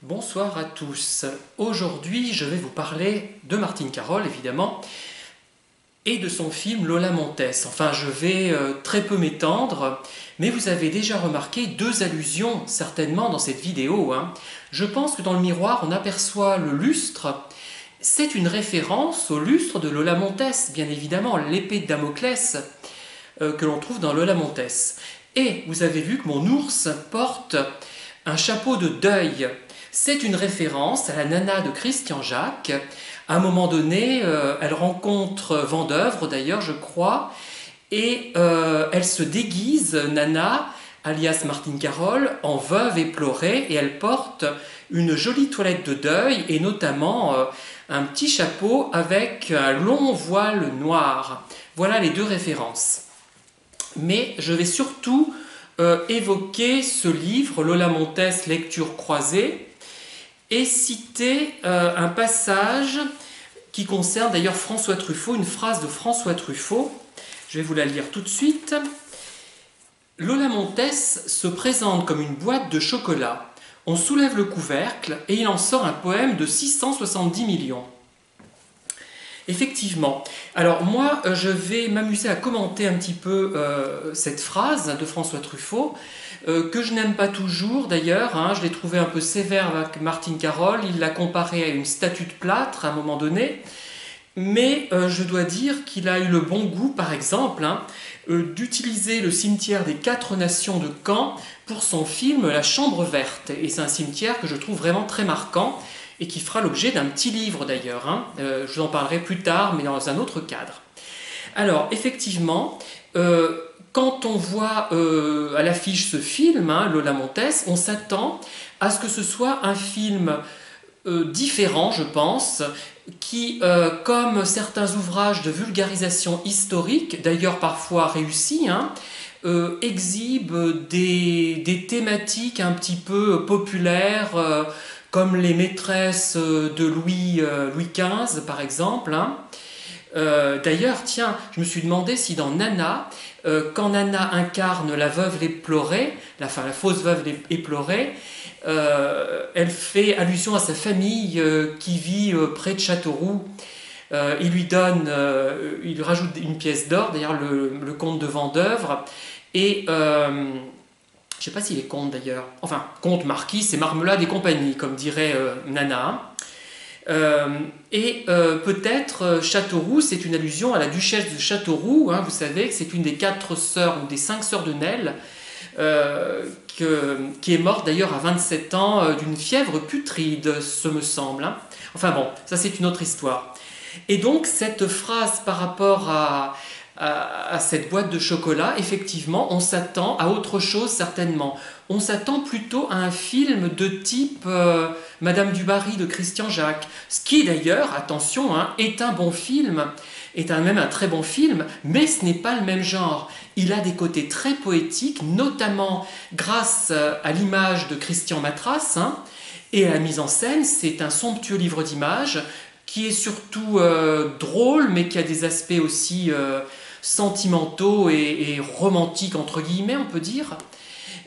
Bonsoir à tous. Aujourd'hui, je vais vous parler de Martine Carol, évidemment, et de son film Lola Montez. Enfin, je vais très peu m'étendre, mais vous avez déjà remarqué deux allusions, certainement, dans cette vidéo. Je pense que dans le miroir, on aperçoit le lustre. C'est une référence au lustre de Lola Montez, bien évidemment, l'épée de Damoclès que l'on trouve dans Lola Montez. Et vous avez vu que mon ours porte un chapeau de deuil. C'est une référence à la nana de Christian Jacques. À un moment donné, elle rencontre Vendeuvre, d'ailleurs, je crois, et elle se déguise, Nana, alias Martine Carol, en veuve éplorée, et elle porte une jolie toilette de deuil, et notamment un petit chapeau avec un long voile noir. Voilà les deux références. Mais je vais surtout évoquer ce livre, Lola Montez, lecture croisée, et citer un passage qui concerne d'ailleurs François Truffaut, une phrase de François Truffaut. Je vais vous la lire tout de suite. Lola Montez se présente comme une boîte de chocolat. On soulève le couvercle et il en sort un poème de 670 millions. Effectivement. Alors moi, je vais m'amuser à commenter un petit peu cette phrase de François Truffaut, que je n'aime pas toujours d'ailleurs. Je l'ai trouvé un peu sévère avec Martine Carol. Il l'a comparée à une statue de plâtre à un moment donné. Mais je dois dire qu'il a eu le bon goût, par exemple, d'utiliser le cimetière des 4 Nations de Caen pour son film La Chambre Verte. Et c'est un cimetière que je trouve vraiment très marquant et qui fera l'objet d'un petit livre d'ailleurs. Je vous en parlerai plus tard, mais dans un autre cadre. Alors, effectivement, quand on voit à l'affiche ce film, Lola Montez, on s'attend à ce que ce soit un film différent, je pense, qui, comme certains ouvrages de vulgarisation historique, d'ailleurs parfois réussis, exhibe des thématiques un petit peu populaires, comme les maîtresses de Louis XV, par exemple. D'ailleurs, tiens, je me suis demandé si dans Nana, quand Nana incarne la veuve éplorée, la fausse veuve éplorée, elle fait allusion à sa famille qui vit près de Châteauroux. Il lui rajoute une pièce d'or, d'ailleurs le comte de Vendeuvre, et je ne sais pas s'il est comte d'ailleurs, enfin comte, marquis, c'est marmelade et compagnie, comme dirait Nana. Peut-être Châteauroux, c'est une allusion à la duchesse de Châteauroux. Vous savez que c'est une des 4 sœurs ou des 5 sœurs de Nesle, qui est morte d'ailleurs à 27 ans d'une fièvre putride, ce me semble. Enfin bon, ça c'est une autre histoire. Et donc cette phrase par rapport à cette boîte de chocolat, effectivement, on s'attend à autre chose certainement. On s'attend plutôt à un film de type Madame du Barry de Christian Jacques, ce qui d'ailleurs, attention, est un bon film, même un très bon film, mais ce n'est pas le même genre. Il a des côtés très poétiques, notamment grâce à l'image de Christian Matras, et à la mise en scène. C'est un somptueux livre d'images qui est surtout drôle, mais qui a des aspects aussi sentimentaux et romantiques, entre guillemets, on peut dire.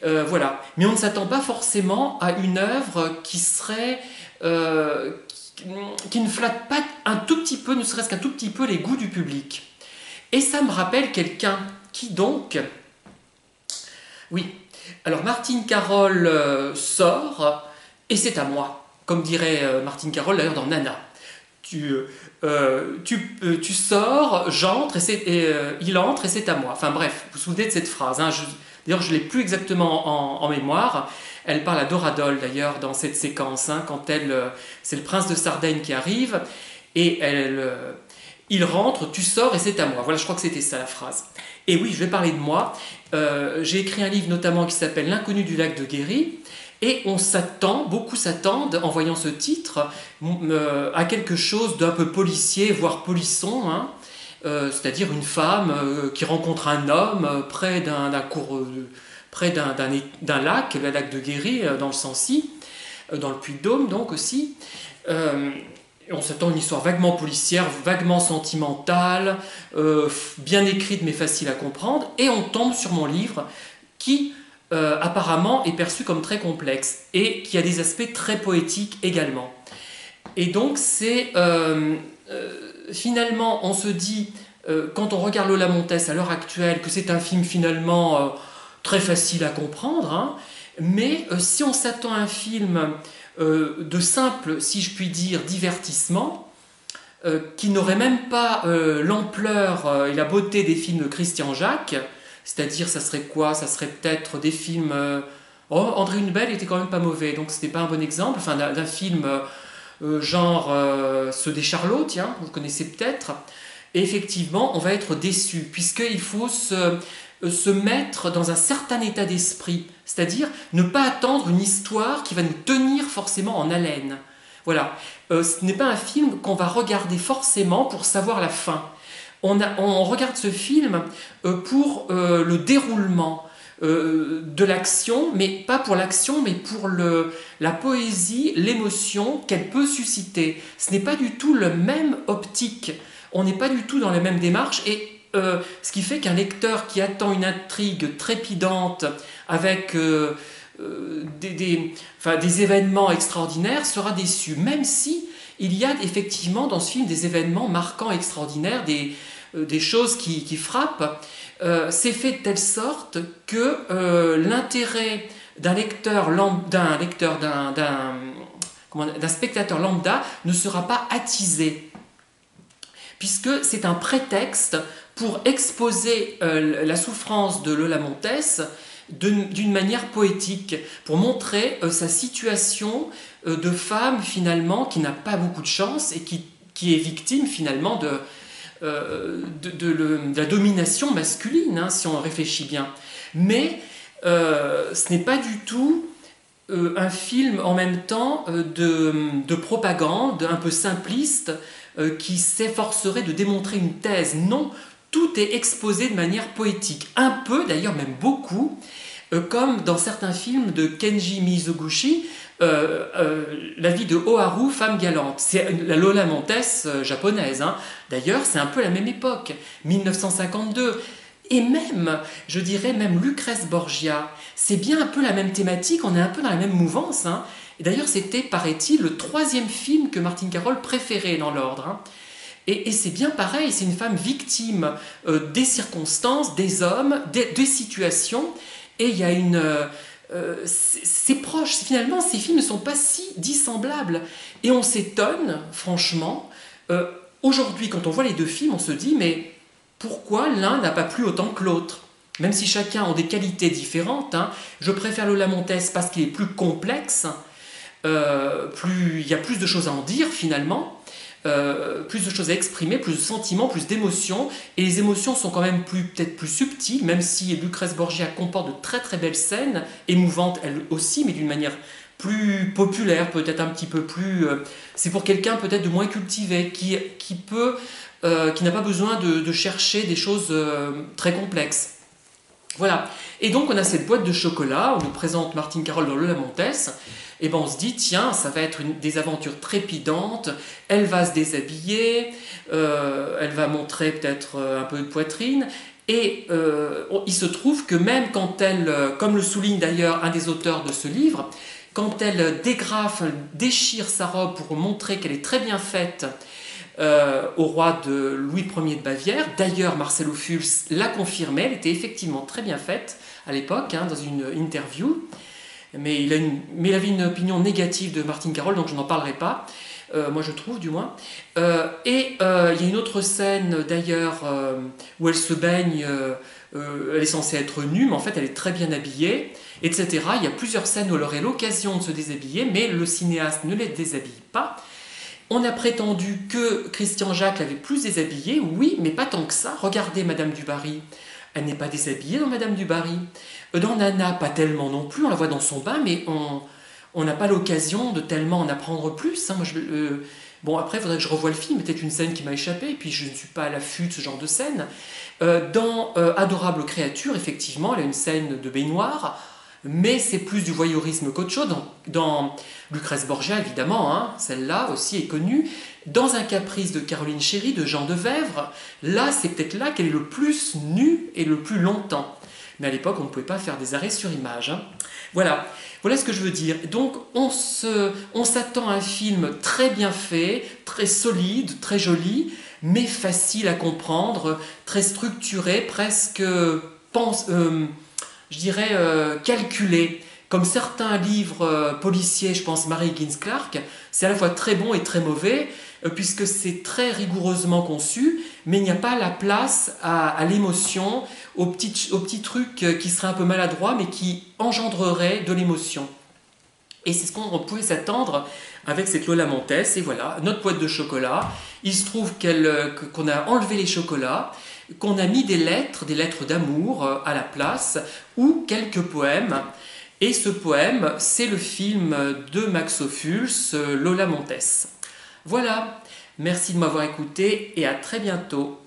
Voilà. Mais on ne s'attend pas forcément à une œuvre qui ne flatte pas un tout petit peu, ne serait-ce qu'un tout petit peu, les goûts du public. Et ça me rappelle quelqu'un qui donc... Oui. Alors Martine Carol sort, et c'est à moi. Comme dirait Martine Carol d'ailleurs dans Nana. Tu sors, j'entre, il entre et c'est à moi. Enfin bref, vous vous souvenez de cette phrase. D'ailleurs, je ne l'ai plus exactement en mémoire. Elle parle à Doradol d'ailleurs dans cette séquence, quand c'est le prince de Sardaigne qui arrive, et il rentre, tu sors et c'est à moi. Voilà, je crois que c'était ça la phrase. Et oui, je vais parler de moi. J'ai écrit un livre notamment qui s'appelle L'inconnu du lac de Guéry. Et beaucoup s'attendent, en voyant ce titre, à quelque chose d'un peu policier, voire polisson, c'est-à-dire une femme qui rencontre un homme près d'un lac, le lac de Guéry, dans le Sancy, dans le Puy-de-Dôme donc aussi. On s'attend à une histoire vaguement policière, vaguement sentimentale, bien écrite mais facile à comprendre, et on tombe sur mon livre qui apparemment est perçu comme très complexe et qui a des aspects très poétiques également. Et donc finalement on se dit, quand on regarde Lola Montes à l'heure actuelle, que c'est un film finalement très facile à comprendre, hein, mais si on s'attend à un film de simple, si je puis dire, divertissement, qui n'aurait même pas l'ampleur et la beauté des films de Christian Jacques, c'est-à-dire ça serait quoi? Ça serait peut-être des films... Oh, André Hunebelle était quand même pas mauvais, donc c'était pas un bon exemple, enfin d'un film genre ceux des Charlots, tiens, vous connaissez peut-être. Et effectivement, on va être déçu, puisqu'il faut se mettre dans un certain état d'esprit, c'est-à-dire ne pas attendre une histoire qui va nous tenir forcément en haleine. Voilà, ce n'est pas un film qu'on va regarder forcément pour savoir la fin. On regarde ce film pour le déroulement de l'action, mais pas pour l'action, mais pour la poésie, l'émotion qu'elle peut susciter. Ce n'est pas du tout le même optique, on n'est pas du tout dans la même démarche, et ce qui fait qu'un lecteur qui attend une intrigue trépidante avec des événements extraordinaires sera déçu, même si il y a effectivement dans ce film des événements marquants, extraordinaires, des choses qui frappent. C'est fait de telle sorte que l'intérêt d'un spectateur lambda ne sera pas attisé, puisque c'est un prétexte pour exposer la souffrance de Lola Montes d'une manière poétique, pour montrer sa situation de femme finalement qui n'a pas beaucoup de chance et qui est victime finalement de la domination masculine, hein, si on réfléchit bien. Mais ce n'est pas du tout un film en même temps de propagande un peu simpliste qui s'efforcerait de démontrer une thèse. Non, tout est exposé de manière poétique, un peu d'ailleurs, même beaucoup, comme dans certains films de Kenji Mizoguchi, la vie de Oharu, femme galante. C'est la Lola Montes japonaise, hein. D'ailleurs, c'est un peu la même époque, 1952. Et même, je dirais même Lucrèce Borgia, c'est bien un peu la même thématique, on est un peu dans la même mouvance, hein. Et d'ailleurs, c'était, paraît-il, le 3e film que Martine Carol préférait dans l'ordre, hein. Et c'est bien pareil, c'est une femme victime des circonstances, des hommes, des situations, et il y a une... c'est proche, finalement ces films ne sont pas si dissemblables, et on s'étonne franchement aujourd'hui quand on voit les deux films, on se dit mais pourquoi l'un n'a pas plu autant que l'autre, même si chacun a des qualités différentes, hein. Je préfère Lola Montes parce qu'il est plus complexe, il y a plus de choses à en dire finalement, plus de choses à exprimer, plus de sentiments, plus d'émotions, et les émotions sont quand même peut-être plus subtiles, même si Lucrèce Borgia comporte de très très belles scènes, émouvantes elles aussi, mais d'une manière plus populaire, peut-être un petit peu plus... c'est pour quelqu'un peut-être de moins cultivé, qui n'a pas besoin de chercher des choses très complexes. Voilà, et donc on a cette boîte de chocolat, on nous présente Martine Carol dans Lola Montes, et ben on se dit, tiens, ça va être des aventures trépidantes, elle va se déshabiller, elle va montrer peut-être un peu de poitrine, et il se trouve que même quand elle, comme le souligne d'ailleurs un des auteurs de ce livre, quand elle dégrafe, déchire sa robe pour montrer qu'elle est très bien faite au roi de Louis Ier de Bavière, d'ailleurs Marcel Ophuls l'a confirmé, elle était effectivement très bien faite à l'époque, hein, dans une interview, mais il avait une opinion négative de Martine Carol, donc je n'en parlerai pas, moi je trouve du moins. Il y a une autre scène d'ailleurs où elle se baigne, elle est censée être nue, mais en fait elle est très bien habillée, etc. Il y a plusieurs scènes où elle aurait l'occasion de se déshabiller, mais le cinéaste ne les déshabille pas. On a prétendu que Christian Jacques l'avait plus déshabillée, oui, mais pas tant que ça. Regardez Madame du Barry, elle n'est pas déshabillée dans Madame du Barry. Dans Nana, pas tellement non plus, on la voit dans son bain, mais on n'a pas l'occasion de tellement en apprendre plus, hein. Moi, bon, après, il faudrait que je revoie le film, peut-être une scène qui m'a échappé, et puis je ne suis pas à l'affût de ce genre de scène. Dans Adorable créature, effectivement, elle a une scène de baignoire, mais c'est plus du voyeurisme qu'autre chose. Dans Lucrèce Borgia, évidemment, hein, celle-là aussi est connue. Dans Un caprice de Caroline Chéry, de Jean de Vèvre, là, c'est peut-être là qu'elle est le plus nue et le plus longtemps. mais à l'époque on ne pouvait pas faire des arrêts sur image, hein. Voilà, voilà ce que je veux dire. Donc on s'attend à un film très bien fait, très solide, très joli, mais facile à comprendre, très structuré, presque je dirais calculé. Comme certains livres policiers, je pense Mary Higgins Clark, c'est à la fois très bon et très mauvais, puisque c'est très rigoureusement conçu, mais il n'y a pas la place à l'émotion, aux petits trucs qui seraient un peu maladroits, mais qui engendreraient de l'émotion. Et c'est ce qu'on pouvait s'attendre avec cette Lola Montes. Et voilà, notre boîte de chocolat. Il se trouve qu'on a enlevé les chocolats, qu'on a mis des lettres d'amour à la place, ou quelques poèmes. Et ce poème, c'est le film de Max Ophuls, Lola Montes. Voilà, merci de m'avoir écouté et à très bientôt.